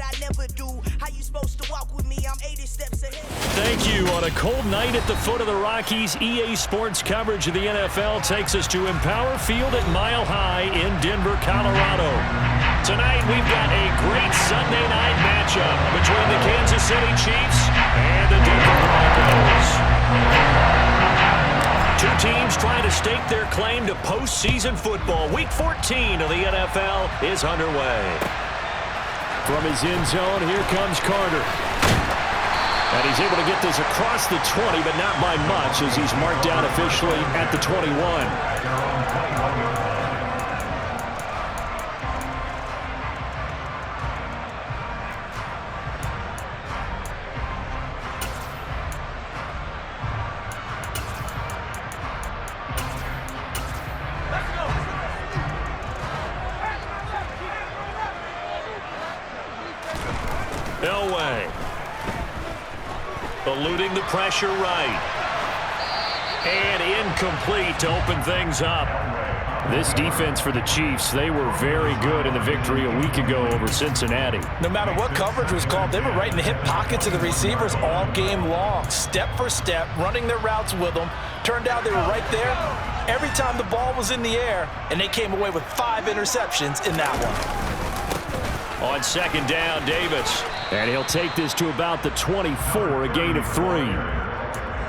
what I never do. How you supposed to walk with me? I'm 80 steps ahead. Thank you. On a cold night at the foot of the Rockies, EA Sports coverage of the NFL takes us to Empower Field at Mile High in Denver, Colorado. Tonight, we've got a great Sunday night matchup between the Kansas City Chiefs and the Denver Broncos. Two teams trying to stake their claim to postseason football. Week 14 of the NFL is underway. From his end zone, here comes Carter. And he's able to get this across the 20, but not by much, as he's marked down officially at the 21. Elway. Eluding the pressure right. And incomplete to open things up. This defense for the Chiefs, they were very good in the victory a week ago over Cincinnati. No matter what coverage was called, they were right in the hip pockets of the receivers all game long. Step for step, running their routes with them. Turned out they were right there every time the ball was in the air, and they came away with 5 interceptions in that one. On second down, Davis. And he'll take this to about the 24, a gain of 3.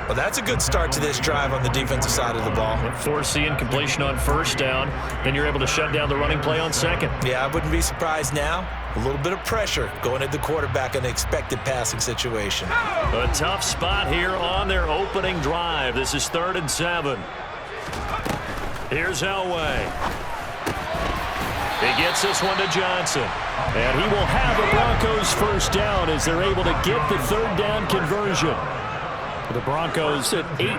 Well, that's a good start to this drive on the defensive side of the ball. Force the incompletion on first down. Then you're able to shut down the running play on second. Yeah, I wouldn't be surprised now. A little bit of pressure going at the quarterback in an expected passing situation. A tough spot here on their opening drive. This is 3rd and 7. Here's Elway. He gets this one to Johnson. And he will have the Broncos first down as they're able to get the 3rd down conversion. The Broncos at 8-4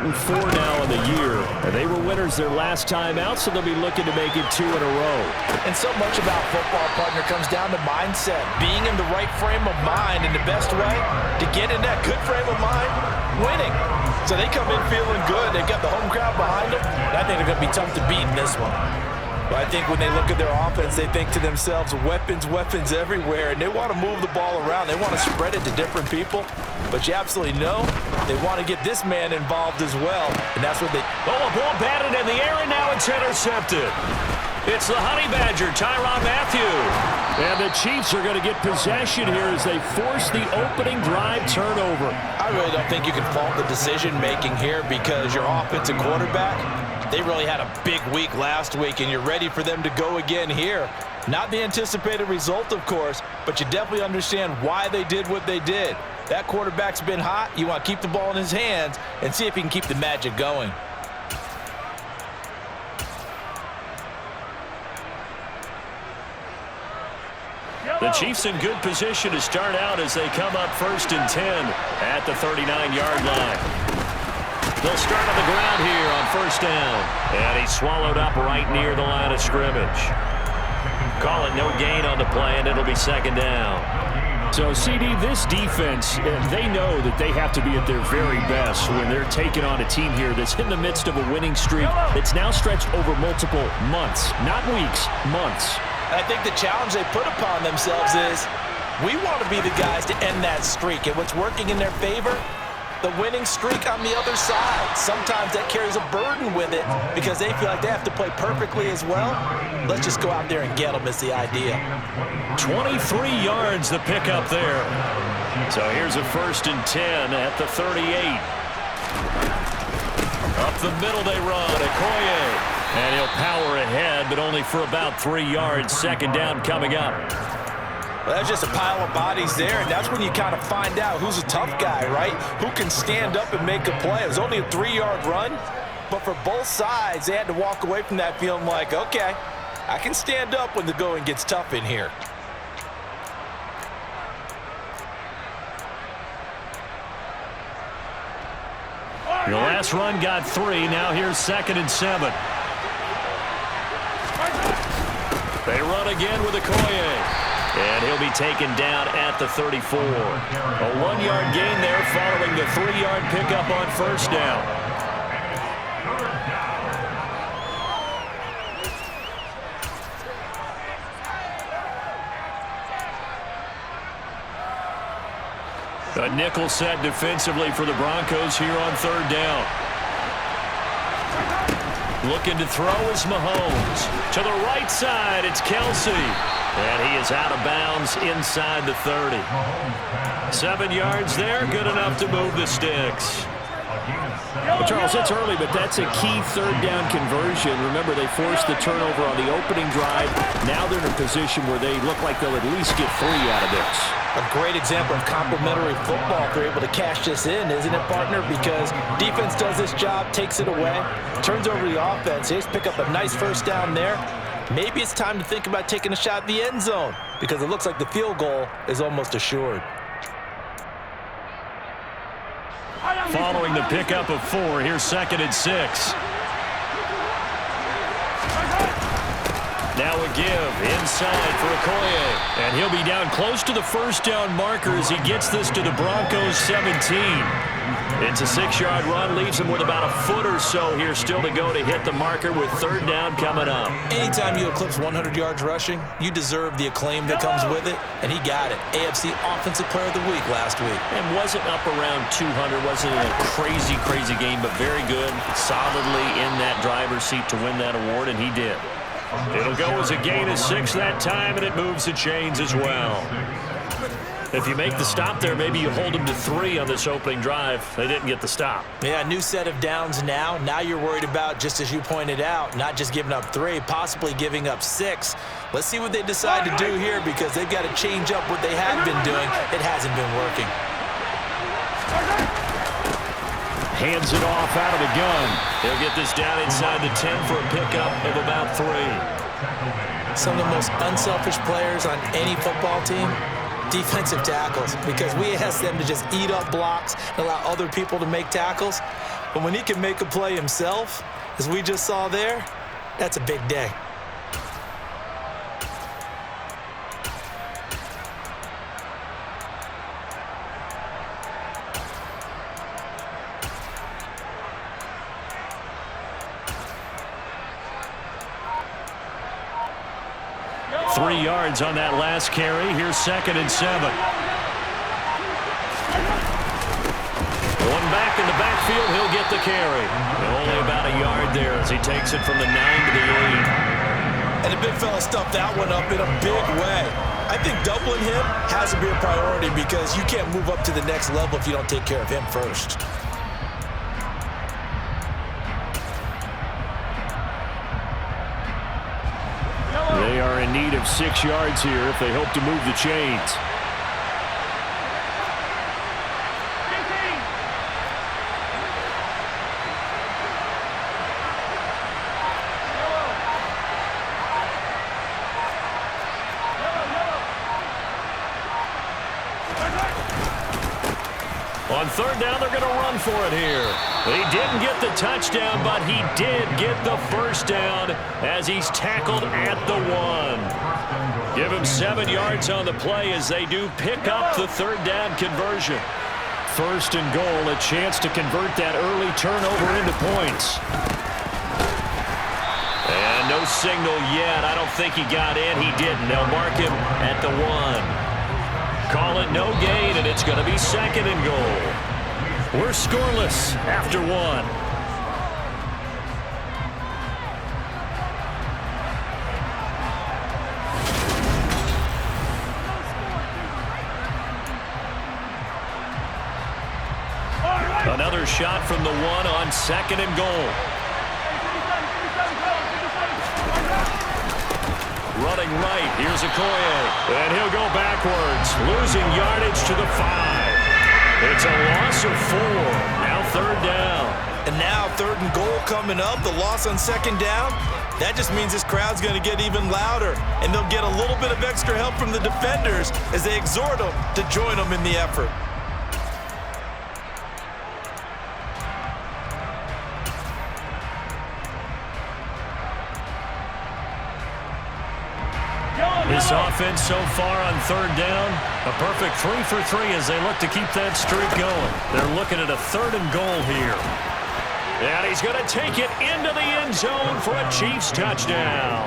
now in the year. They were winners their last time out, so they'll be looking to make it 2 in a row. And so much about football, partner, comes down to mindset. Being in the right frame of mind, and the best way to get in that good frame of mind, winning. So they come in feeling good. They've got the home crowd behind them. And I think they're going to be tough to beat in this one. But I think when they look at their offense, they think to themselves, weapons, weapons everywhere, and they want to move the ball around. They want to spread it to different people. But you absolutely know they want to get this man involved as well, and that's what they... Oh, a ball batted in the air, and now it's intercepted. It's the Honey Badger, Tyrann Mathieu. And the Chiefs are going to get possession here as they force the opening drive turnover. I really don't think you can fault the decision-making here because your offensive quarterback, they really had a big week last week, and you're ready for them to go again here. Not the anticipated result, of course, but you definitely understand why they did what they did. That quarterback's been hot. You want to keep the ball in his hands and see if he can keep the magic going. The Chiefs in good position to start out as they come up 1st and 10 at the 39-yard line. They'll start on the ground here on 1st down. And he's swallowed up right near the line of scrimmage. Call it no gain on the play, and it'll be 2nd down. So, CD, this defense, they know that they have to be at their very best when they're taking on a team here that's in the midst of a winning streak that's now stretched over multiple months, not weeks, months. I think the challenge they put upon themselves is we want to be the guys to end that streak. And what's working in their favor? The winning streak on the other side. Sometimes that carries a burden with it because they feel like they have to play perfectly as well. Let's just go out there and get them is the idea. 23 yards the pickup there. So here's a 1st and 10 at the 38. Up the middle they run. Okoye. And he'll power ahead, but only for about 3 yards. 2nd down coming up. Well, that's just a pile of bodies there, and that's when you kind of find out who's a tough guy, right? Who can stand up and make a play. It was only a 3-yard run, but for both sides, they had to walk away from that feeling like, okay, I can stand up when the going gets tough in here. Your last run got 3. Now here's 2nd and 7. They run again with Okoye. And he'll be taken down at the 34. A 1-yard gain there following the 3-yard pickup on 1st down. A nickel set defensively for the Broncos here on third down. Looking to throw is Mahomes. To the right side, it's Kelsey. And he is out of bounds inside the 30. 7 yards there, good enough to move the sticks. Well, Charles, it's early, but that's a key third down conversion. Remember, they forced the turnover on the opening drive. Now they're in a position where they look like they'll at least get 3 out of this. A great example of complementary football if they're able to cash this in, isn't it, partner? Because defense does this job, takes it away, turns over the offense. They just pick up a nice first down there. Maybe it's time to think about taking a shot at the end zone because it looks like the field goal is almost assured. Following the pickup of 4, here's 2nd and 6. Now a give inside for Okoye. And he'll be down close to the first down marker as he gets this to the Broncos 17. It's a 6-yard run, leaves him with about a foot or so here still to go to hit the marker with third down coming up. Anytime you eclipse 100 yards rushing, you deserve the acclaim that comes with it, and he got it. AFC Offensive Player of the Week last week. And wasn't up around 200, wasn't a crazy, crazy game, but very good, solidly in that driver's seat to win that award, and he did. It'll go as a gain of 6 that time, and it moves the chains as well. If you make the stop there, maybe you hold them to 3 on this opening drive. They didn't get the stop. Yeah, new set of downs now. Now you're worried about, just as you pointed out, not just giving up 3, possibly giving up 6. Let's see what they decide to do here because they've got to change up what they have been doing. It hasn't been working. Hands it off out of the gun. They'll get this down inside the 10 for a pickup of about 3. Some of the most unselfish players on any football team, defensive tackles, because we ask them to just eat up blocks and allow other people to make tackles. But when he can make a play himself, as we just saw there, that's a big day. Three yards on that last carry. Here's 2nd and 7. One back in the backfield. He'll get the carry. Only about a yard there as he takes it from the 9 to the 8. And the big fella stuffed that one up in a big way. I think doubling him has to be a priority because you can't move up to the next level if you don't take care of him first. They are in need of 6 yards here if they hope to move the chains. On third down, they're going to run for it here. He didn't get the touchdown, but he did get the first down as he's tackled at the 1. Give him 7 yards on the play as they do pick up the third down conversion. 1st and goal, a chance to convert that early turnover into points. And no signal yet. I don't think he got in. He didn't. They'll mark him at the 1. Call it no gain, and it's going to be 2nd and goal. We're scoreless after 1. Another shot from the 1 on 2nd and goal. Running right, here's Okoye. And he'll go backwards, losing yardage to the 5. It's a loss of 4. Now 3rd down. And now 3rd and goal coming up, the loss on 2nd down. That just means this crowd's going to get even louder. And they'll get a little bit of extra help from the defenders as they exhort them to join them in the effort. This offense so far on 3rd down, a perfect 3 for 3 as they look to keep that streak going. They're looking at a 3rd and goal here. And he's going to take it into the end zone for a Chiefs touchdown.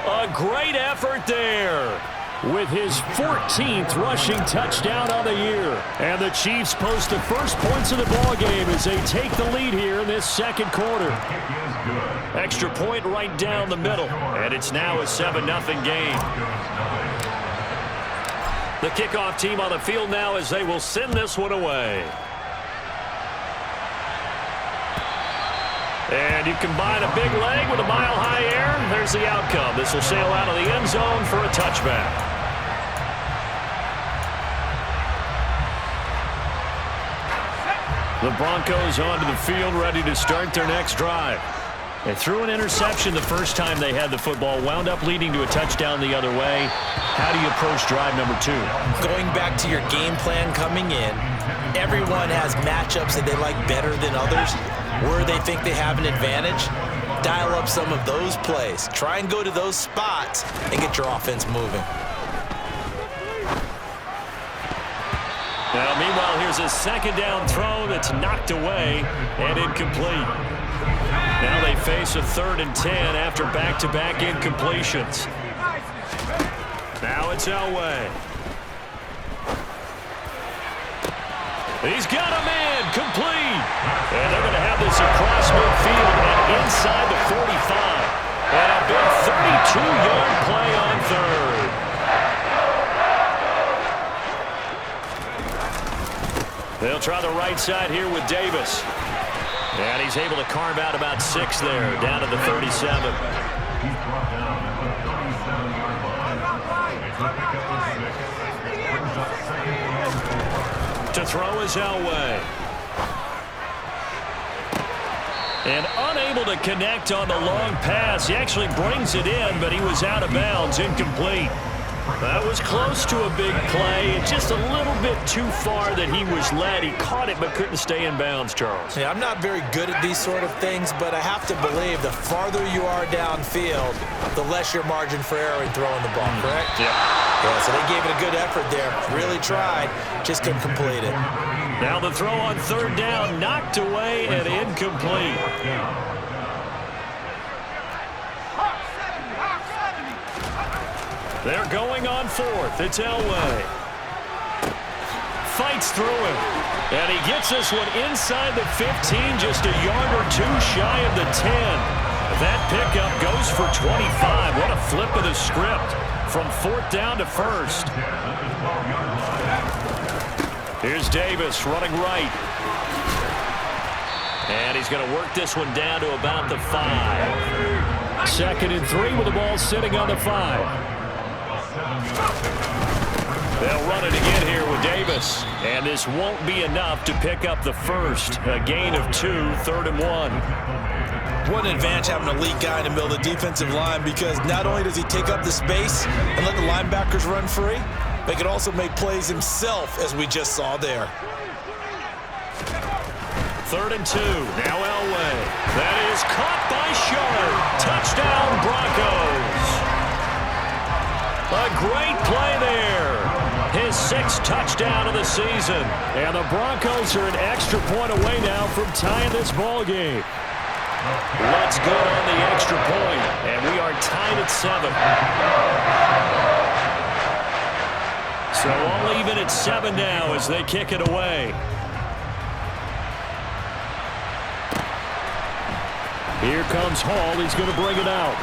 A great effort there. with his 14th rushing touchdown on the year. And the Chiefs post the first points of the ball game as they take the lead here in this second quarter. Extra point right down the middle, and it's now a 7-0 game. The kickoff team on the field now as they will send this one away. And you combine a big leg with a mile-high air, there's the outcome. This will sail out of the end zone for a touchback. The Broncos onto the field, ready to start their next drive. They threw an interception the first time they had the football, wound up leading to a touchdown the other way. How do you approach drive number 2? Going back to your game plan coming in, everyone has matchups that they like better than others. Where they think they have an advantage, dial up some of those plays. Try and go to those spots and get your offense moving. Now, meanwhile, here's a second down throw that's knocked away and incomplete. Now they face a 3rd and 10 after back-to-back incompletions. Now it's Elway. He's got a man, complete. And they're going to have this across midfield and inside the 45. And a big 32-yard play on 3rd. They'll try the right side here with Davis. And he's able to carve out about 6 there, down to the 37. To throw is Elway. And unable to connect on the long pass. He actually brings it in, but he was out of bounds, incomplete. That was close to a big play, and just a little bit too far that he was led. He caught it but couldn't stay in bounds, Charles. Yeah, I'm not very good at these sort of things, but I have to believe the farther you are downfield, the less your margin for error in throwing the ball, correct? Yeah. Yeah, so they gave it a good effort there. Really tried, just couldn't complete it. Now the throw on 3rd down, knocked away and incomplete. They're going on 4th. It's Elway. Fights through him. And he gets this one inside the 15, just a yard or 2 shy of the 10. That pickup goes for 25. What a flip of the script from 4th down to 1st. Here's Davis running right. And he's going to work this one down to about the 5. 2nd and 3 with the ball sitting on the 5. They'll run it again here with Davis. And this won't be enough to pick up the 1st. A gain of 2, 3rd and 1. What an advantage having a lead guy in the middle of the defensive line, because not only does he take up the space and let the linebackers run free, but he can also make plays himself, as we just saw there. 3rd and 2. Now Elway. That is caught by Shard. Touchdown, Broncos. A great play there. His 6th touchdown of the season. And the Broncos are an extra point away now from tying this ball game. Let's go on the extra point, and we are tied at 7. So all even at 7 now as they kick it away. Here comes Hall. He's going to bring it out.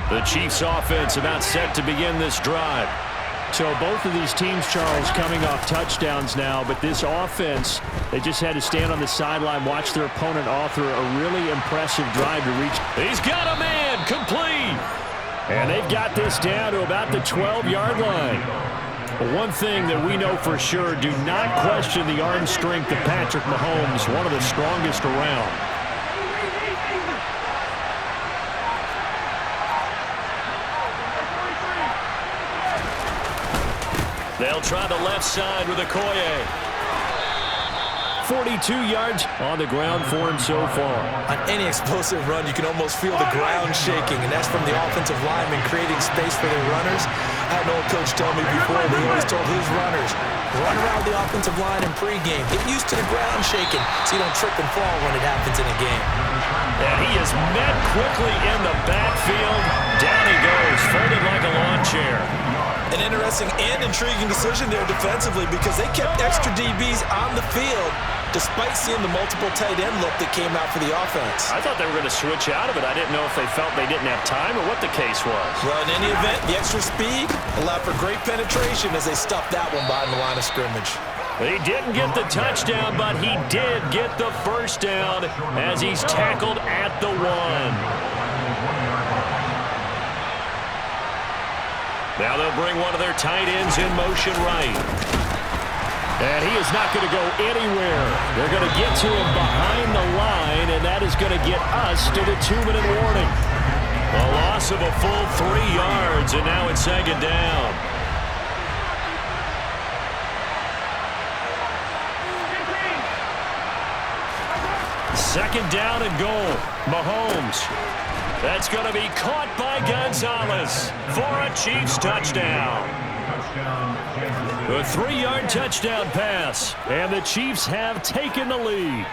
The Chiefs offense about set to begin this drive. So both of these teams, Charles, coming off touchdowns now, but this offense, they just had to stand on the sideline, watch their opponent author a really impressive drive to reach. He's got a man, complete. And they've got this down to about the 12-yard line. But one thing that we know for sure, do not question the arm strength of Patrick Mahomes, one of the strongest around. They'll try the left side with Okoye. 42 yards on the ground for him so far. On any explosive run, you can almost feel the ground shaking, and that's from the offensive linemen creating space for their runners. I had an old coach tell me before, they always told his runners, run around the offensive line in pregame. Get used to the ground shaking so you don't trip and fall when it happens in a game. And he is met quickly in the backfield. Down he goes, folded like a lawn chair. An interesting and intriguing decision there defensively because they kept extra DBs on the field despite seeing the multiple tight end look that came out for the offense. I thought they were going to switch out of it. I didn't know if they felt they didn't have time or what the case was. Well, in any event, the extra speed allowed for great penetration as they stuffed that one behind the line of scrimmage. He didn't get the touchdown, but he did get the first down as he's tackled at the 1. Now they'll bring one of their tight ends in motion right. And he is not going to go anywhere. They're going to get to him behind the line, and that is going to get us to the 2-minute warning. A loss of a full 3 yards, and now it's second down. Second down and goal. Mahomes. That's going to be caught by Gonzalez for a Chiefs touchdown. A 3-yard touchdown pass, and the Chiefs have taken the lead.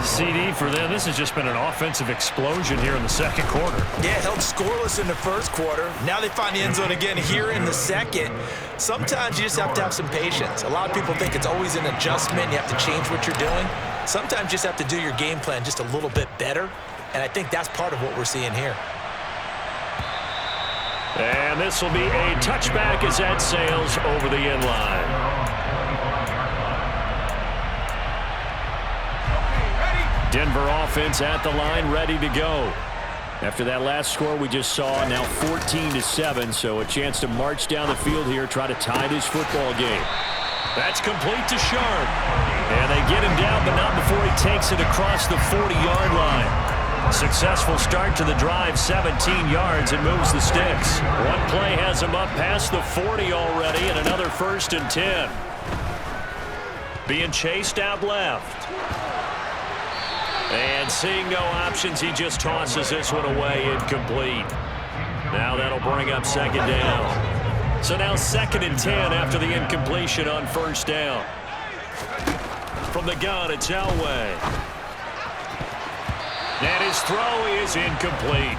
CD for them. This has just been an offensive explosion here in the second quarter. Yeah, held scoreless in the first quarter. Now they find the end zone again here in the second. Sometimes you just have to have some patience. A lot of people think it's always an adjustment. You have to change what you're doing. Sometimes you just have to do your game plan just a little bit better, and I think that's part of what we're seeing here. And this will be a touchback as that sails over the end line. Denver offense at the line, ready to go. After that last score we just saw, now 14-7, so a chance to march down the field here, try to tie this football game. That's complete to Sharp. And they get him down, but not before he takes it across the 40-yard line. Successful start to the drive, 17 yards, and moves the sticks. One play has him up past the 40 already, and another 1st and 10. Being chased out left. And seeing no options, he just tosses this one away, incomplete. Now that'll bring up second down. So now 2nd and 10 after the incompletion on 1st down. From the gun, it's Elway. And his throw is incomplete.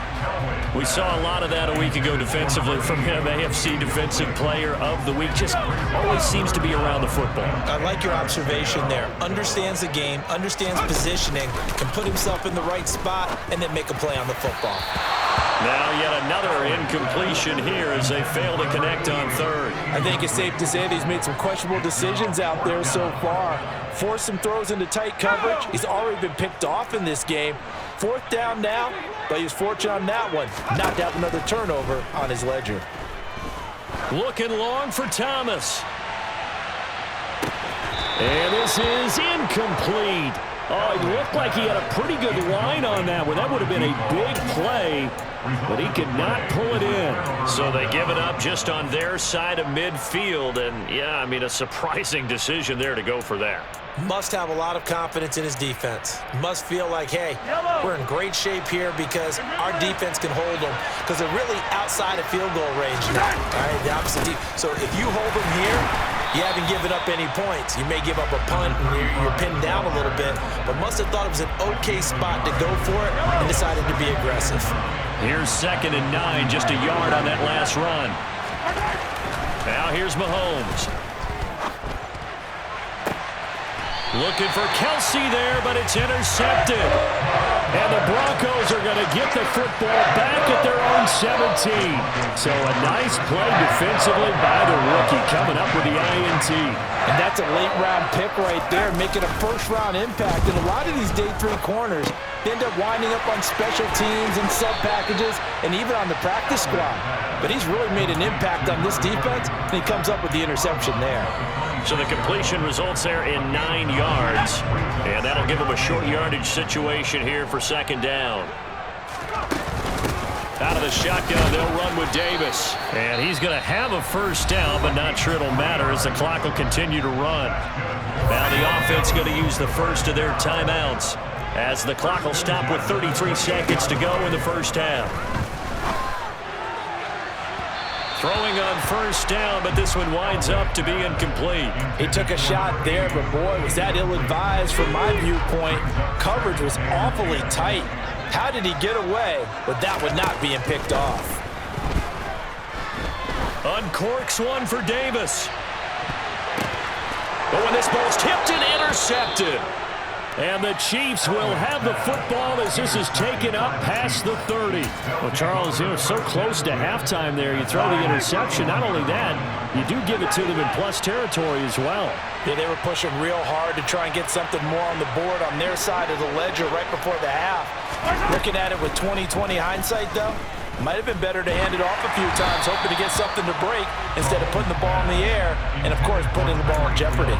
We saw a lot of that a week ago defensively from him. AFC Defensive Player of the Week. Just always seems to be around the football. I like your observation there. Understands the game, understands positioning, can put himself in the right spot, and then make a play on the football. Now yet another incompletion here as they fail to connect on 3rd. I think it's safe to say that he's made some questionable decisions out there so far. Forced some throws into tight coverage. He's already been picked off in this game. 4th down now, but he was fortunate on that one not to have another turnover on his ledger. Looking long for Thomas. And this is incomplete. Oh, it looked like he had a pretty good line on that one. That would have been a big play, but he could not pull it in. So they give it up just on their side of midfield. And, yeah, I mean, a surprising decision there to go for that. Must have a lot of confidence in his defense. Must feel like, hey, we're in great shape here because our defense can hold them because they're really outside of field goal range now. All right, the opposite so if you hold them here, you haven't given up any points. You may give up a punt and you're pinned down a little bit, but must have thought it was an okay spot to go for it and decided to be aggressive. Here's 2nd and 9, just a yard on that last run. Now here's Mahomes. Looking for Kelsey there, but it's intercepted. And the Broncos are going to get the football back at their own 17. So a nice play defensively by the rookie coming up with the INT. And that's a late-round pick right there, making a first-round impact. And a lot of these day 3 corners end up winding up on special teams and sub-packages and even on the practice squad. But he's really made an impact on this defense, and he comes up with the interception there. So the completion results there in 9 yards. And that'll give him a short yardage situation here for 2nd down. Out of the shotgun, they'll run with Davis. And he's going to have a first down, but not sure it'll matter as the clock will continue to run. Now the offense going to use the first of their timeouts as the clock will stop with 33 seconds to go in the first half. Throwing on first down, but this one winds up to be incomplete. He took a shot there, but boy, was that ill-advised from my viewpoint. Coverage was awfully tight. How did he get away with that one not being picked off? Uncorks one for Davis. But when this ball's tipped and intercepted. And the Chiefs will have the football as this is taken up past the 30. Well, Charles, so close to halftime there. You throw the interception. Not only that, you do give it to them in plus territory as well. Yeah, they were pushing real hard to try and get something more on the board on their side of the ledger right before the half. Looking at it with 20/20 hindsight, though, might have been better to hand it off a few times, hoping to get something to break instead of putting the ball in the air and, of course, putting the ball in jeopardy.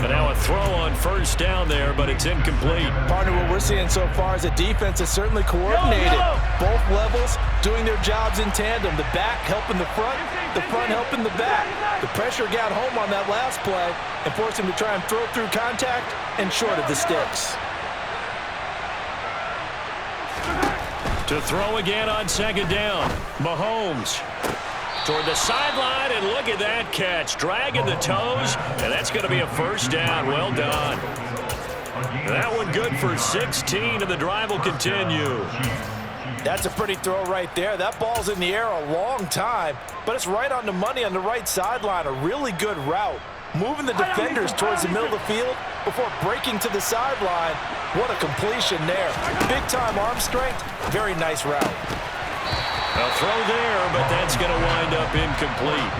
But now a throw on first down there, but it's incomplete. Partner, what we're seeing so far is the defense is certainly coordinated. Both levels doing their jobs in tandem. The back helping the front helping the back. The pressure got home on that last play and forced him to try and throw through contact and short of the sticks. To throw again on second down. Mahomes toward the sideline, and look at that catch. Dragging the toes, and that's going to be a first down. Well done. That one good for 16, and the drive will continue. That's a pretty throw right there. That ball's in the air a long time, but it's right on the money on the right sideline. A really good route. Moving the defenders towards the middle of the field before breaking to the sideline. What a completion there. Big-time arm strength. Very nice route. A throw there, but that's going to wind up incomplete.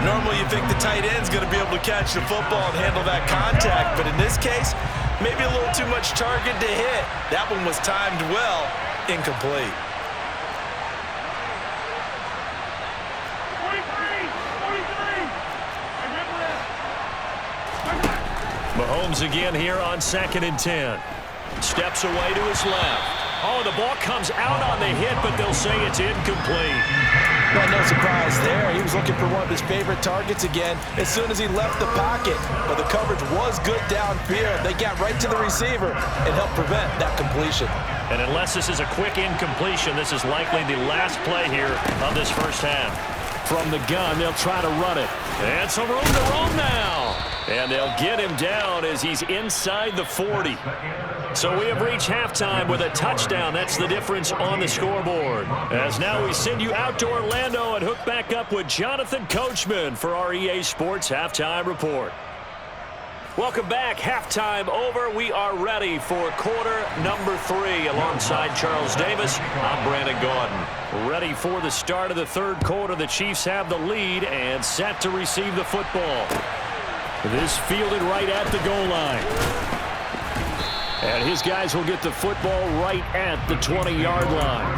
Normally you think the tight end's going to be able to catch the football and handle that contact, but in this case, maybe a little too much target to hit. That one was timed well, incomplete. Mahomes again here on 2nd and 10. Steps away to his left. Oh, the ball comes out on the hit, but they'll say it's incomplete. Well, no surprise there. He was looking for one of his favorite targets again as soon as he left the pocket. But the coverage was good downfield. They got right to the receiver and helped prevent that completion. And unless this is a quick incompletion, this is likely the last play here of this first half. From the gun, they'll try to run it. And some room to roam now. And they'll get him down as he's inside the 40. So we have reached halftime with a touchdown. That's the difference on the scoreboard. As now we send you out to Orlando and hook back up with Jonathan Coachman for our EA Sports Halftime Report. Welcome back. Halftime over. We are ready for quarter number 3 alongside Charles Davis. I'm Brandon Gaudin. Ready for the start of the third quarter. The Chiefs have the lead and set to receive the football. This fielded right at the goal line. And his guys will get the football right at the 20-yard line.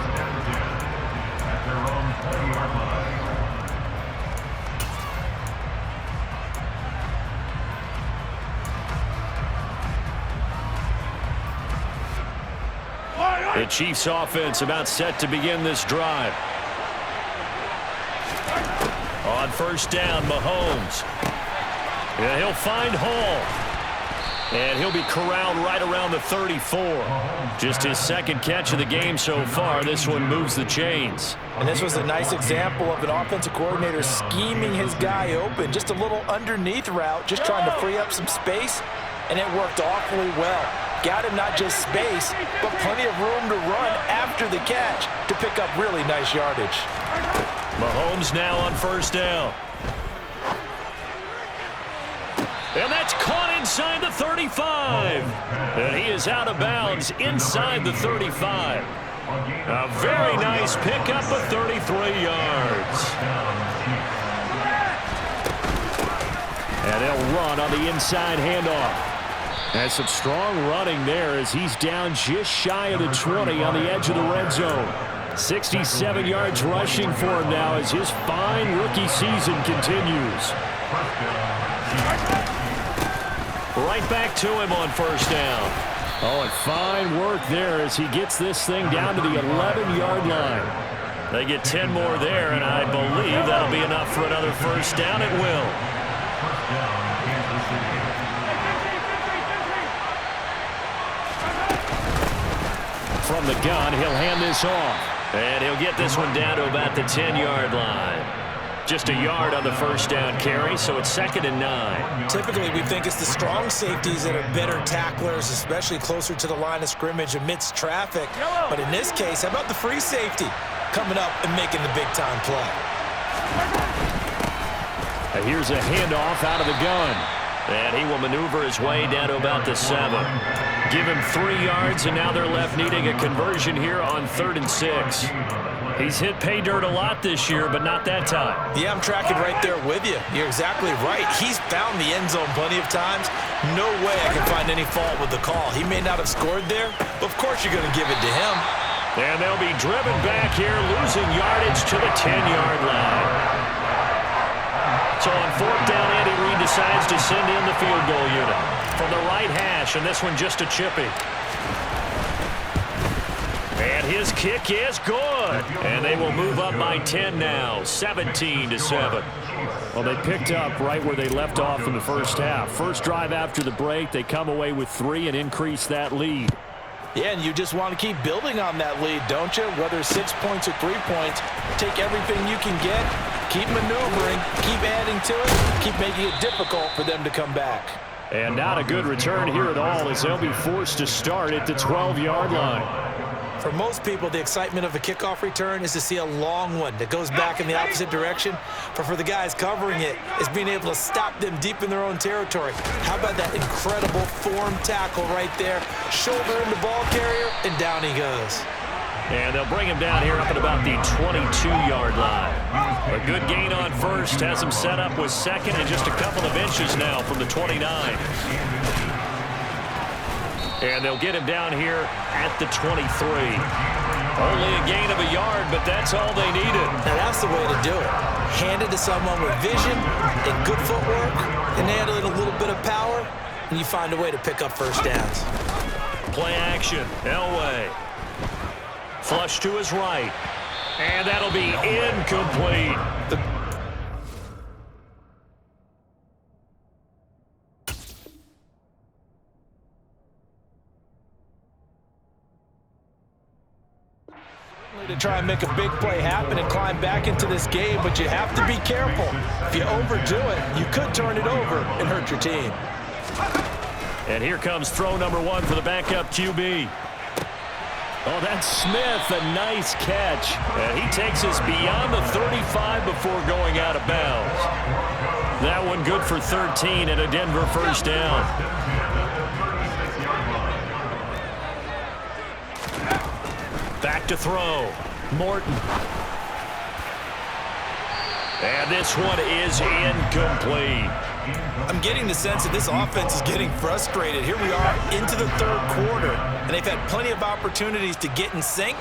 The Chiefs offense about set to begin this drive. On first down, Mahomes. And he'll find Hall. And he'll be corralled right around the 34. Just his second catch of the game so far. This one moves the chains. And this was a nice example of an offensive coordinator scheming his guy open. Just a little underneath route, just trying to free up some space. And it worked awfully well. Got him not just space, but plenty of room to run after the catch to pick up really nice yardage. Mahomes now on first down. And that's caught inside the 35. And he is out of bounds inside the 35. A very nice pickup of 33 yards. And they'll run on the inside handoff. And some strong running there as he's down just shy of the 20 on the edge of the red zone. 67 yards rushing for him now as his fine rookie season continues. Right back to him on first down. Oh, and fine work there as he gets this thing down to the 11-yard line. They get 10 more there, and I believe that'll be enough for another first down. It will. From the gun, he'll hand this off. And he'll get this one down to about the 10-yard line. Just a yard on the first down carry, so it's 2nd and 9. Typically, we think it's the strong safeties that are better tacklers, especially closer to the line of scrimmage amidst traffic. But in this case, how about the free safety coming up and making the big-time play? Here's a handoff out of the gun. And he will maneuver his way down to about the 7. Give him 3 yards, and now they're left needing a conversion here on 3rd and 6. He's hit pay dirt a lot this year, but not that time. Yeah, I'm tracking right there with you. You're exactly right. He's found the end zone plenty of times. No way I can find any fault with the call. He may not have scored there, but of course you're going to give it to him. And they'll be driven back here, losing yardage to the 10-yard line. So on 4th down, Andy Reid decides to send in the field goal unit from the right hash, and this one just a chippy. And his kick is good. And they will move up by 10 now, 17-7. Well, they picked up right where they left off in the first half. First drive after the break, they come away with 3 and increase that lead. Yeah, and you just want to keep building on that lead, don't you? Whether 6 points or 3 points, take everything you can get, keep maneuvering, keep adding to it, keep making it difficult for them to come back. And not a good return here at all, as they'll be forced to start at the 12-yard line. For most people, the excitement of a kickoff return is to see a long one that goes back in the opposite direction. But for the guys covering it, is being able to stop them deep in their own territory. How about that incredible form tackle right there? Shoulder in the ball carrier, and down he goes. And they'll bring him down here up at about the 22-yard line. A good gain on first has him set up with 2nd and just a couple of inches now from the 29. And they'll get him down here at the 23. Only a gain of a yard, but that's all they needed. Now that's the way to do it. Hand it to someone with vision and good footwork, and add in a little bit of power, and you find a way to pick up first downs. Play action, Elway. Flush to his right. And that'll be incomplete. To try and make a big play happen and climb back into this game, but you have to be careful. If you overdo it, you could turn it over and hurt your team. And here comes throw number 1 for the backup QB. Oh, that's Smith, a nice catch. And he takes us beyond the 35 before going out of bounds. That one good for 13 and a Denver first down. Back to throw. Morton. And this one is incomplete. I'm getting the sense that this offense is getting frustrated. Here we are into the 3rd quarter, and they've had plenty of opportunities to get in sync.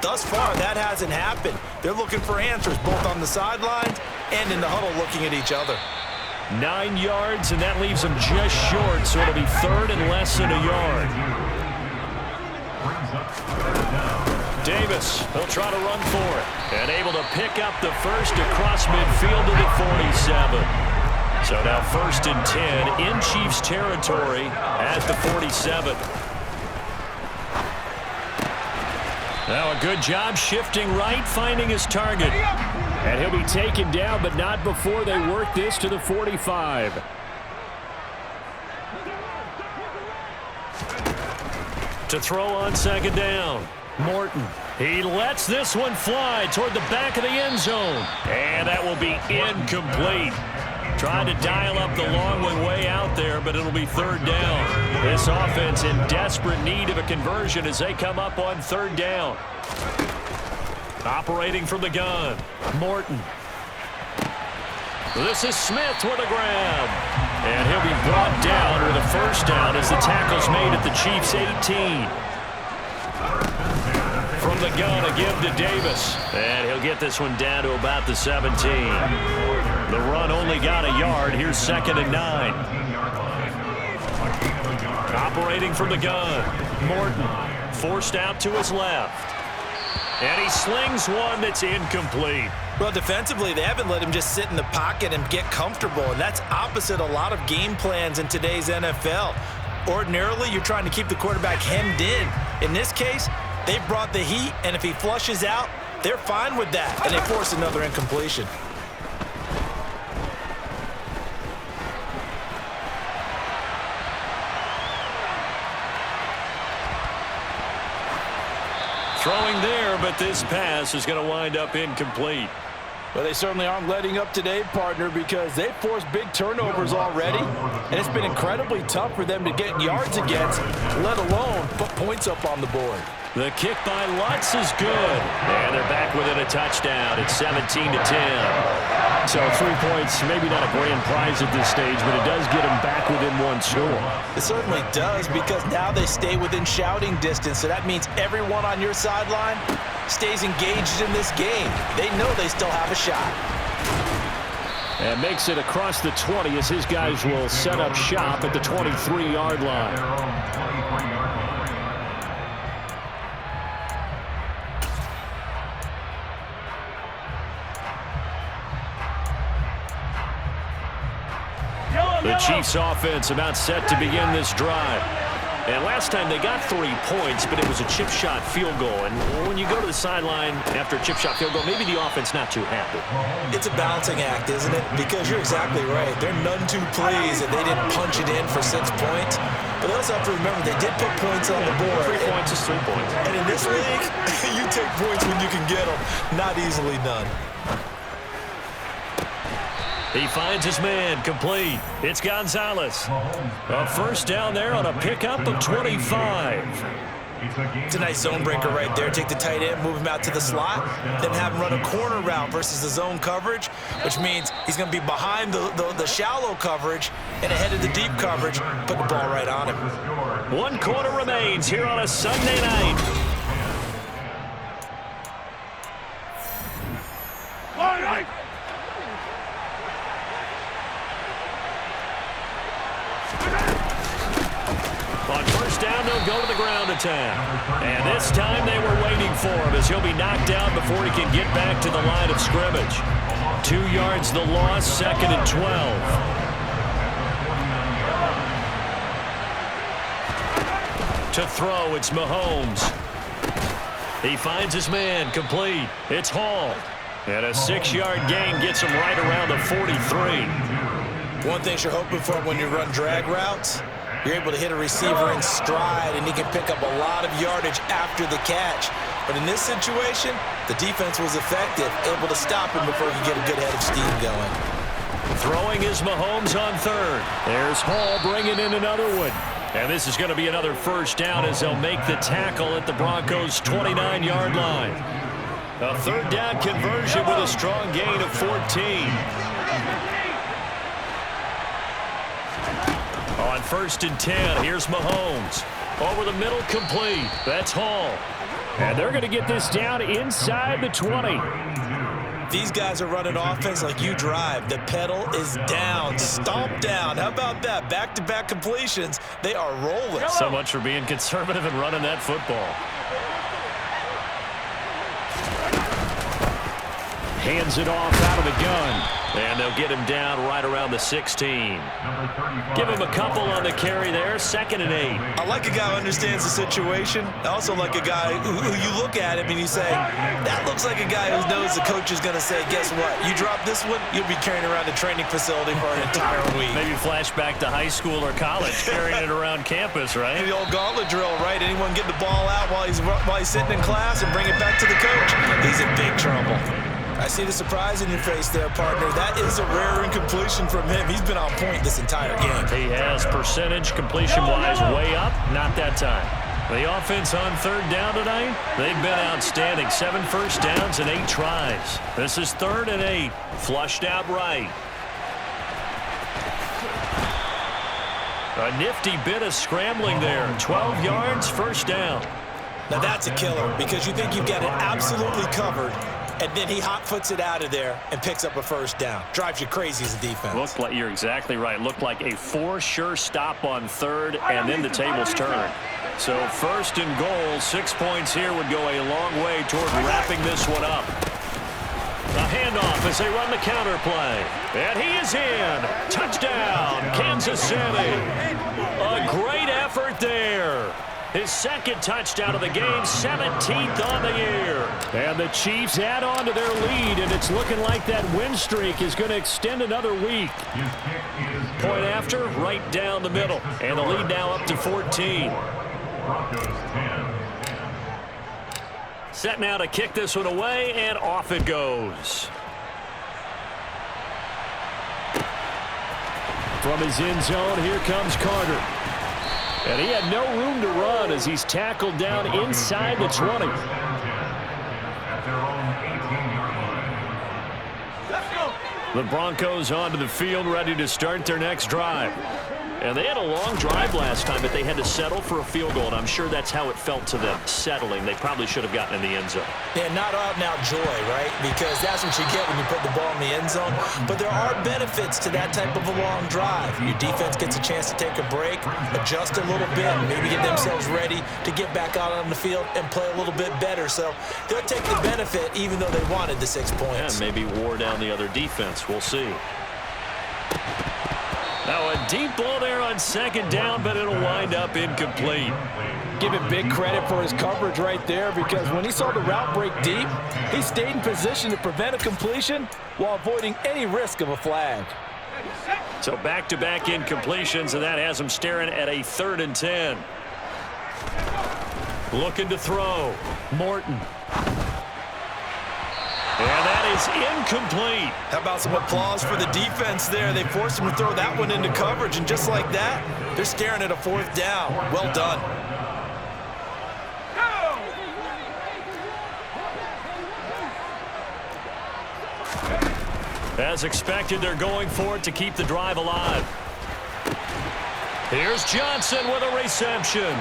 Thus far, that hasn't happened. They're looking for answers both on the sidelines and in the huddle looking at each other. 9 yards, and that leaves them just short, so it'll be 3rd and less than a yard. Davis, he'll try to run for it. And able to pick up the first across midfield to the 47. So now 1st and 10 in Chiefs territory at the 47. Now a good job shifting right, finding his target. And he'll be taken down, but not before they work this to the 45. To throw on 2nd down. Morton. He lets this one fly toward the back of the end zone. And that will be incomplete. Trying to dial up the long one way out there, but it'll be 3rd down. This offense in desperate need of a conversion as they come up on 3rd down. Operating from the gun. Morton. This is Smith with a grab. And he'll be brought down with a first down as the tackle's made at the Chiefs' 18. From the gun, a give to Davis. And he'll get this one down to about the 17. The run only got a yard. Here's 2nd and 9. Operating from the gun. Morton forced out to his left. And he slings one that's incomplete. Well, defensively, they haven't let him just sit in the pocket and get comfortable, and that's opposite a lot of game plans in today's NFL. Ordinarily, you're trying to keep the quarterback hemmed in. In this case, they brought the heat, and if he flushes out, they're fine with that, and they force another incompletion. this pass is going to wind up incomplete. Well, they certainly aren't letting up today, partner, because they've forced big turnovers already, and it's been incredibly tough for them to get yards against, let alone put points up on the board. The kick by Lutz is good. And they're back within a touchdown. It's 17-10. So 3 points, maybe not a grand prize at this stage, but it does get them back within one score. It certainly does, because now they stay within shouting distance, so that means everyone on your sideline stays engaged in this game. They know they still have a shot. And makes it across the 20 as his guys will set up shop at the 23-yard line. The Chiefs offense about set to begin this drive. And last time they got 3 points, but it was a chip shot field goal. And when you go to the sideline after a chip shot field goal, maybe the offense not too happy. It's a balancing act, isn't it? Because you're exactly right. They're none too pleased that they didn't punch it in for 6 points. But they also have to remember they did put points on the board. 3 points is 3 points. And in this league, you take points when you can get them. Not easily done. He finds his man, complete. It's Gonzalez. A first down there on a pickup of 25. It's a nice zone breaker right there. Take the tight end, move him out to the slot, then have him run a corner route versus the zone coverage, which means he's going to be behind the shallow coverage and ahead of the deep coverage. Put the ball right on him. 1 quarter remains here on a Sunday night. All right. On first down, they'll go to the ground attack. And this time they were waiting for him as he'll be knocked down before he can get back to the line of scrimmage. 2 yards the loss, 2nd and 12. To throw, it's Mahomes. He finds his man, complete. It's Hall. And a 6-yard gain gets him right around the 43. One thing you're hoping for when you run drag routes, you're able to hit a receiver in stride, and he can pick up a lot of yardage after the catch. But in this situation, the defense was effective, able to stop him before he could get a good head of steam going. Throwing is Mahomes on 3rd. There's Hall bringing in another one. And this is going to be another first down as they'll make the tackle at the Broncos' 29-yard line. A 3rd down conversion with a strong gain of 14. On 1st and 10, here's Mahomes. Over the middle, complete. That's Hall. And they're going to get this down inside the 20. These guys are running offense like you drive. The pedal is down, stomp down. How about that? Back-to-back completions. They are rolling. So much for being conservative and running that football. Hands it off out of the gun. And they'll get him down right around the 16. Give him a couple on the carry there, 2nd and 8. I like a guy who understands the situation. I also like a guy who you look at him and you say, that looks like a guy who knows the coach is going to say, guess what? You drop this one, you'll be carrying around the training facility for an entire week. Maybe flashback to high school or college, carrying it around campus, right? The old gauntlet drill, right? Anyone get the ball out while he's sitting in class and bring it back to the coach? He's in big trouble. I see the surprise in your face there, partner. That is a rare incompletion from him. He's been on point this entire game. He has percentage completion-wise way up. Not that time. The offense on 3rd down tonight, they've been outstanding. 7 first downs and 8 tries. This is 3rd and 8. Flushed out right. A nifty bit of scrambling there. 12 yards, first down. Now that's a killer because you think you've got it absolutely covered, and then he hot-foots it out of there and picks up a first down. Drives you crazy as a defense. Looked like, you're exactly right. Looked like a for sure stop on 3rd, and then the tables turned. So 1st and goal, 6 points here would go a long way toward wrapping this one up. A handoff as they run the counter play. And he is in. Touchdown, Kansas City. A great effort there. His 2nd touchdown of the game, 17th on the year. And the Chiefs add on to their lead, and it's looking like that win streak is going to extend another week. Point after, right down the middle. And the lead now up to 14. Set now to kick this one away, and off it goes. From his end zone, here comes Carter. And he had no room to run as he's tackled down inside the 20. The Broncos onto the field, ready to start their next drive. And they had a long drive last time, but they had to settle for a field goal, and I'm sure that's how it felt to them, settling. They probably should have gotten in the end zone. Yeah, not out and out joy, right? Because that's what you get when you put the ball in the end zone. But there are benefits to that type of a long drive. Your defense gets a chance to take a break, adjust a little bit, maybe get themselves ready to get back out on the field and play a little bit better. So they'll take the benefit even though they wanted the 6 points. Yeah, maybe wore down the other defense. We'll see. Now a deep ball there on second down, but it'll wind up incomplete. Give him big credit for his coverage right there, because when he saw the route break deep, he stayed in position to prevent a completion while avoiding any risk of a flag. So back-to-back incompletions, and that has him staring at a 3rd and 10. Looking to throw. Morton. And that is incomplete. How about some applause for the defense there? They forced him to throw that one into coverage, and just like that, they're staring at a 4th down. Well done. As expected, they're going for it to keep the drive alive. Here's Johnson with a reception.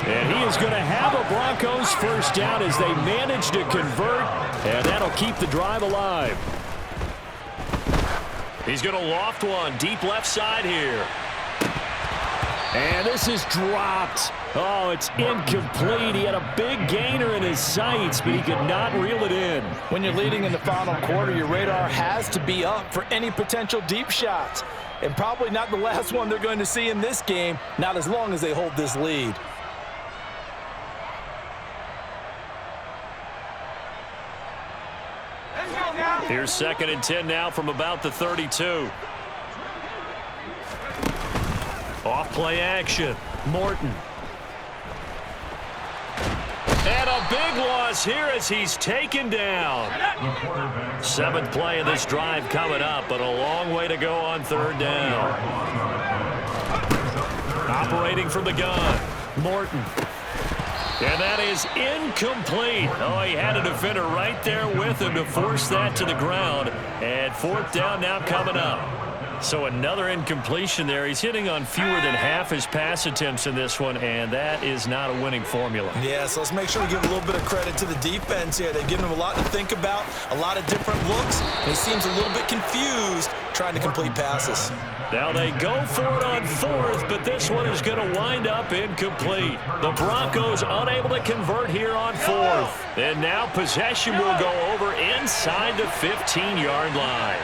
And he is going to have a Broncos 1st down as they manage to convert, and that'll keep the drive alive. He's going to loft one deep left side here. And this is dropped. Oh, it's incomplete. He had a big gainer in his sights, but he could not reel it in. When you're leading in the final quarter, your radar has to be up for any potential deep shots. And probably not the last one they're going to see in this game, not as long as they hold this lead. Here's 2nd and 10 now from about the 32. Off play action. Morton. And a big loss here as he's taken down. 7th play of this drive coming up, but a long way to go on 3rd down. Operating from the gun. Morton. And that is incomplete. Oh, he had a defender right there with him to force that to the ground. And 4th down now coming up. So another incompletion there. He's hitting on fewer than half his pass attempts in this one, and that is not a winning formula. Yeah, so let's make sure we give a little bit of credit to the defense here. They've given him a lot to think about, a lot of different looks, and he seems a little bit confused trying to complete passes. Now they go for it on 4th, but this one is going to wind up incomplete. The Broncos unable to convert here on 4th. And now possession will go over inside the 15-yard line.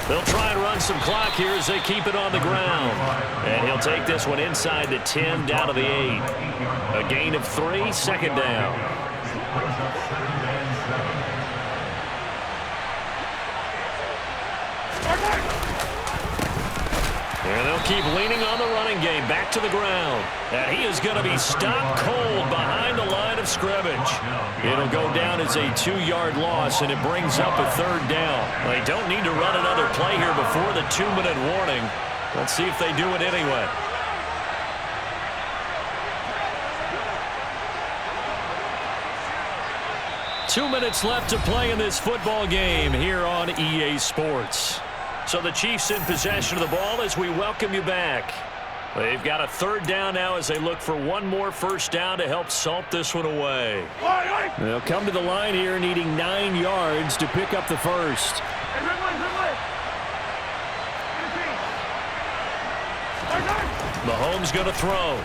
They'll try and run some clock here as they keep it on the ground. And he'll take this one inside the 10, down to the 8. A gain of 3, 2nd down. And they'll keep leaning on the running game back to the ground. And he is going to be stopped cold behind the line of scrimmage. It'll go down as a 2-yard loss, and it brings up a 3rd down. They don't need to run another play here before the 2-minute warning. Let's see if they do it anyway. Two minutes left to play in this football game here on EA Sports. So the Chiefs in possession of the ball as we welcome you back. They've got a 3rd down now as they look for one more 1st down to help salt this one away. They'll come to the line here needing 9 yards to pick up the 1st. Mahomes going to throw.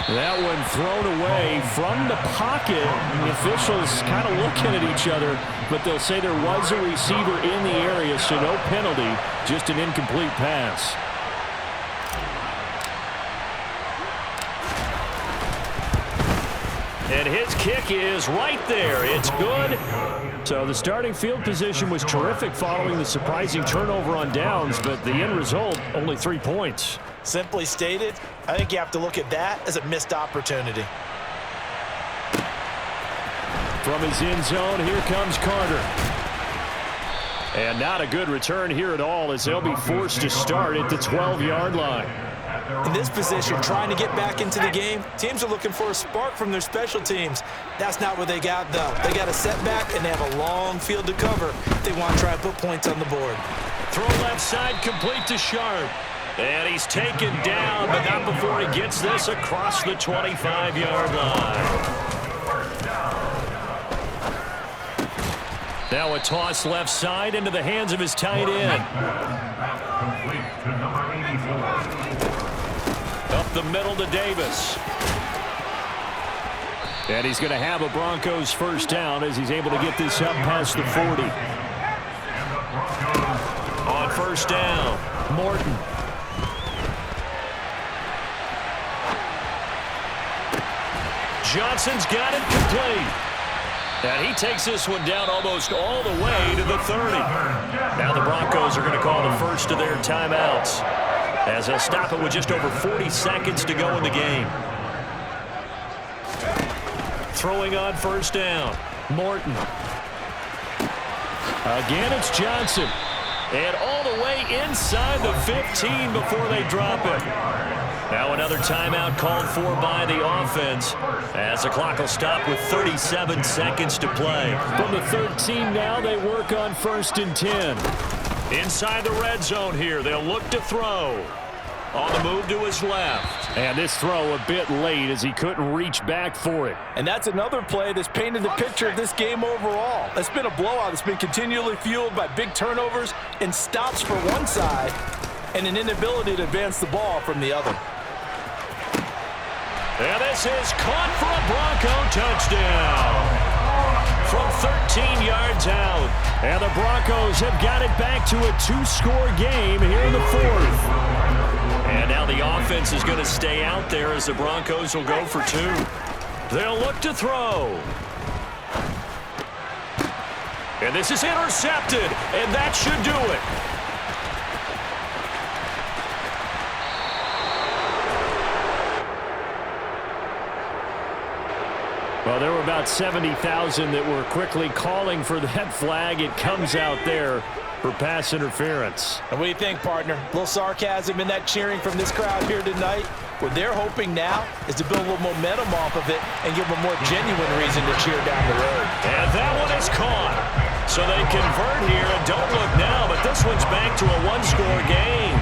That one thrown away from the pocket. The officials kind of looking at each other, but they'll say there was a receiver in the area, so no penalty, just an incomplete pass. And his kick is right there. It's good. So the starting field position was terrific following the surprising turnover on downs, but the end result, only 3 points. Simply stated, I think you have to look at that as a missed opportunity. From his end zone, here comes Carter. And not a good return here at all as they'll be forced to start at the 12-yard line. In this position, trying to get back into the game, teams are looking for a spark from their special teams. That's not what they got, though. They got a setback, and they have a long field to cover if they want to try and put points on the board. Throw left side complete to Sharp. And he's taken down, but not before he gets this across the 25-yard line. Now a toss left side into the hands of his tight end. Up the middle to Davis. And he's going to have a Broncos first down as he's able to get this up past the 40. On first down, Morton. Johnson's got it complete. And he takes this one down almost all the way to the 30. Now the Broncos are going to call the first of their timeouts as they'll stop it with just over 40 seconds to go in the game. Throwing on first down, Morton. Again, it's Johnson. And all the way inside the 15 before they drop it. Now another timeout called for by the offense as the clock will stop with 37 seconds to play. From the 13 now, they work on 1st and 10. Inside the red zone here, they'll look to throw. On the move to his left. And this throw a bit late as he couldn't reach back for it. And that's another play that's painted the picture of this game overall. It's been a blowout. It's been continually fueled by big turnovers and stops for one side and an inability to advance the ball from the other. And this is caught for a Bronco touchdown from 13 yards out. And the Broncos have got it back to a 2-score game here in the 4th. And now the offense is going to stay out there as the Broncos will go for 2. They'll look to throw. And this is intercepted, and that should do it. Well, there were about 70,000 that were quickly calling for that flag. It comes out there for pass interference. And what do you think, partner? A little sarcasm in that cheering from this crowd here tonight. What they're hoping now is to build a little momentum off of it and give them a more genuine reason to cheer down the road. And that one is caught. So they convert here, and don't look now, but this one's back to a 1-score game.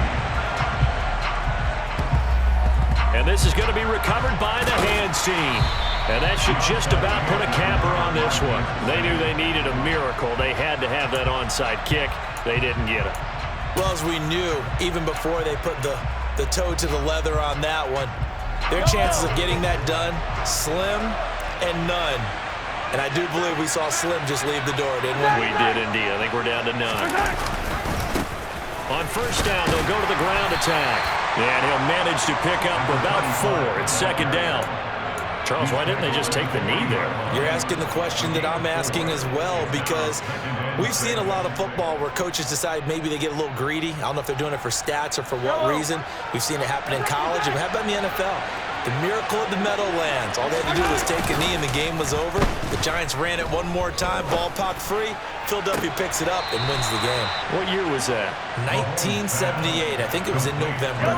And this is going to be recovered by the hands team. And that should just about put a capper on this one. They knew they needed a miracle. They had to have that onside kick. They didn't get it. Well, as we knew, even before they put the toe to the leather on that one, their chances of getting that done, slim and none. And I do believe we saw Slim just leave the door, didn't we? We did indeed. I think we're down to none. On first down, they'll go to the ground attack. And he'll manage to pick up about 4. It's 2nd down. Charles, why didn't they just take the knee there? You're asking the question that I'm asking as well, because we've seen a lot of football where coaches decide maybe they get a little greedy. I don't know if they're doing it for stats or for what reason. We've seen it happen in college, and how about in the NFL? The miracle of the Meadowlands. All they had to do was take a knee, and the game was over. The Giants ran it one more time. Ball popped free. Philadelphia picks it up and wins the game. What year was that? 1978. I think it was in November.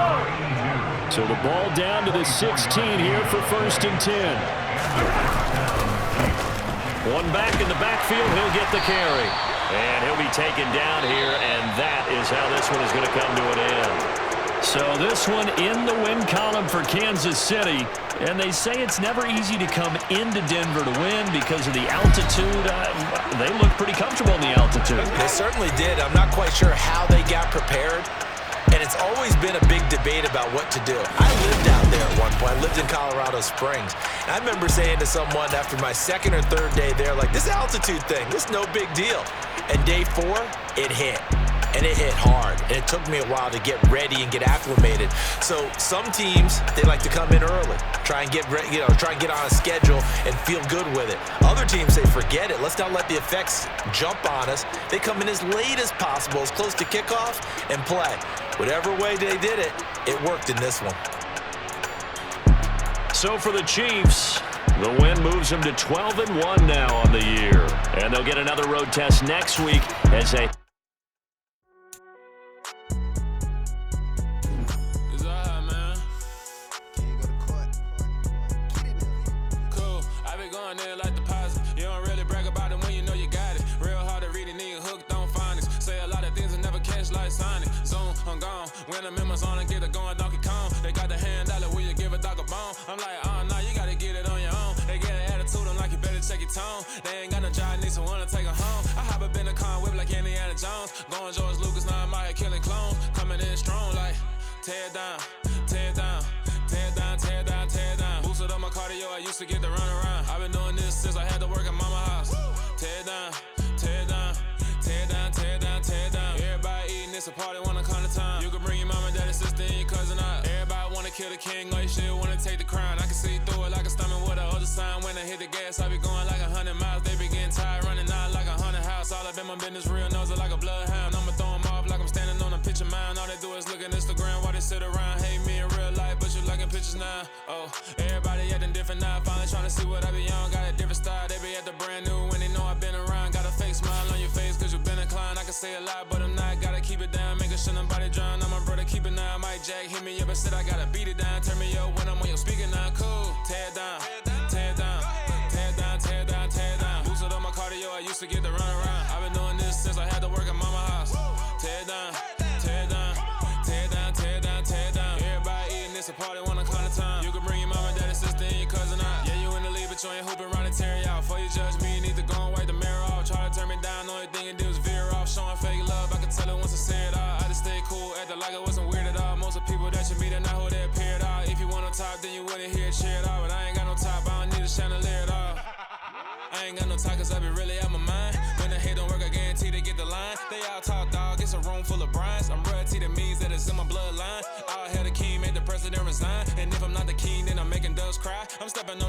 So the ball down to the 16 here for 1st and 10. One back in the backfield, he'll get the carry. And he'll be taken down here, and that is how this one is going to come to an end. So this one in the win column for Kansas City. And they say it's never easy to come into Denver to win because of the altitude. They look pretty comfortable in the altitude. They certainly did. I'm not quite sure how they got prepared. And it's always been a big debate about what to do. I lived out there at one point. I lived in Colorado Springs. And I remember saying to someone after my 2nd or 3rd day there, like, this altitude thing, this is no big deal. And day 4, it hit. and it hit hard. And it took me a while to get ready and get acclimated. So some teams, they like to come in early, try and get on a schedule and feel good with it. Other teams say, forget it. Let's not let the effects jump on us. They come in as late as possible, as close to kickoff, and play. Whatever way they did it, it worked in this one. So for the Chiefs, the win moves them to 12-1 now on the year. And they'll get another road test next week as they... When I'm in my zone and get it going Donkey Kong, they got the hand dollar, will you give a dog a bone? I'm like, oh no, you gotta get it on your own. They get an attitude, I'm like, you better check your tone. They ain't got no job, need someone to take her home. I hop up in a car, whip like Indiana Jones. Going George Lucas, now I'm out here killing clones. Coming in strong like, tear down, tear down, tear down, tear down, tear down. Boosted up my cardio, I used to get the run around. I've been doing this since I had to work at mama house. Tear down, tear down, tear down, tear down, tear down. Everybody eating, it's a party, wanna come to time. You can bring your mama, daddy, sister, and your cousin out. Everybody wanna kill the king, or you shit wanna take the crown. I can see through it like a stomach with a other sign. When I hit the gas, I be going like 100 miles. They be getting tired, running out like 100 house. All up in my business, real nose like a bloodhound. I'ma throw them off like I'm standing on a picture mound. All they do is look at Instagram while they sit around. Hate me in real life, but you liking pictures now. Oh, everybody acting different now. Finally trying to see what I be on. Got a different style, they be at the brand new when they know I've been around. Got a fake smile on your face, cause you been inclined. I can say a lot, but I'm not. Gotta keep it down, make sure nobody drown. I'm my brother, keep it now. Mike Jack hit me up and said I gotta beat it down. Turn me up when I'm on your speaker now. Cool, tear down, tear down, tear down, tear down, tear down. Boosted up my cardio, I used to get the run around. I've been doing this since I had to work at mama house. Tear down, tear down, tear down, tear down, tear down. Everybody eating, it's a party, wanna climb the time. You can bring your mama, daddy, sister, and your cousin out. Yeah, you in the league, but you ain't hooping around and tearing out. Before you judge me, you need to go and wipe the mirror off. Try to turn me down, only thing you do is veer off. Showing fake love, I can tell it once I say it all. I just stay cool, acting like it wasn't weird at all. Most of the people that you meet are not who they appear at all. If you want on top, then you wouldn't hear it cheer at all. But I ain't got no top, I don't need a chandelier at all. I ain't got no talk, cause I be really out my mind. When the hate don't work, I guarantee they get the line. They all talk, dog, it's a room full of brinds. I'm royalty, that means that it's in my bloodline. All hell the king, made the president resign. And if I'm not the king, then I'm making doves cry. I'm stepping on